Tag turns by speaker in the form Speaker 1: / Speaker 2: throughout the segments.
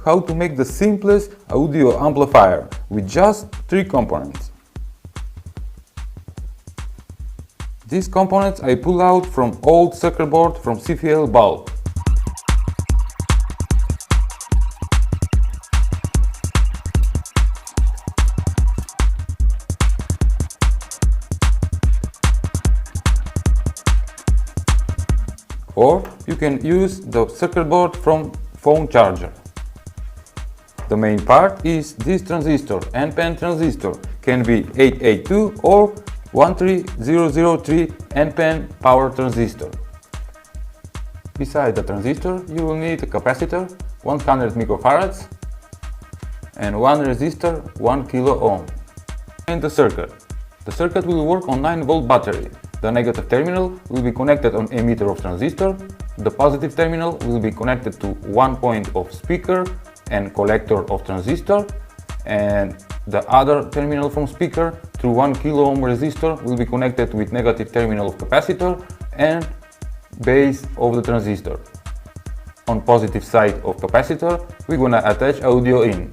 Speaker 1: how to make the simplest audio amplifier with just 3 components. These components I pull out from old circuit board from CFL bulb. Or you can use the circuit board from phone charger. The main part is this transistor, NPN transistor, can be 882 or 13003 NPN power transistor. Beside the transistor you will need a capacitor 100 microfarads and one resistor 1 kilo ohm. And the circuit. The circuit will work on 9-volt battery. The negative terminal will be connected on emitter of transistor, the positive terminal will be connected to one point of speaker and collector of transistor, and the other terminal from speaker through 1 kilo ohm resistor will be connected with negative terminal of capacitor and base of the transistor. On positive side of capacitor we're gonna attach audio in.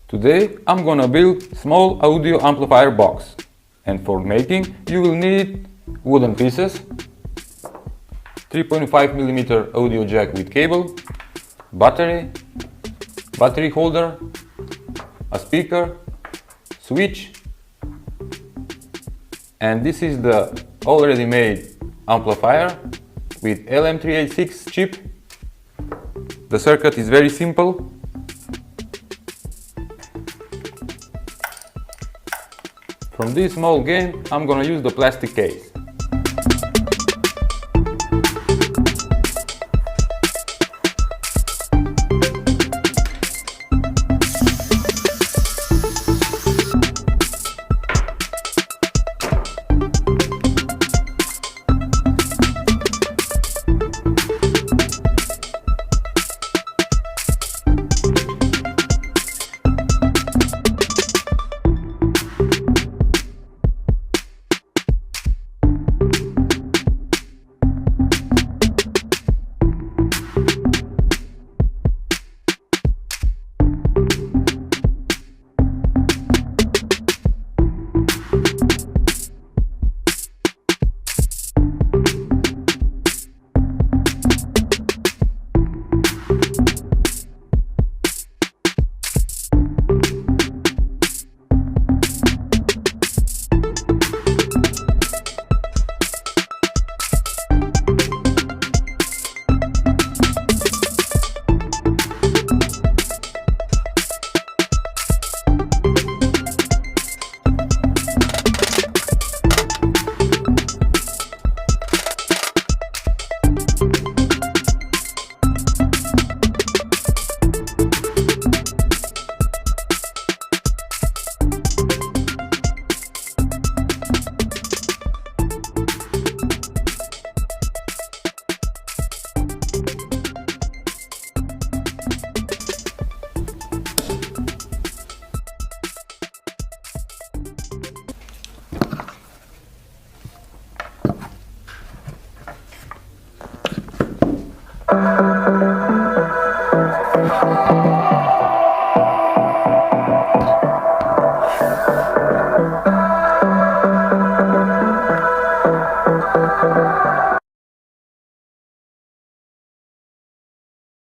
Speaker 1: Today I'm gonna build small audio amplifier box, and for making you will need wooden pieces, 3.5mm audio jack with cable, battery holder, a speaker, switch, and this is the already made amplifier with LM386 chip. The circuit is very simple. For from this small game, I'm gonna use the plastic case.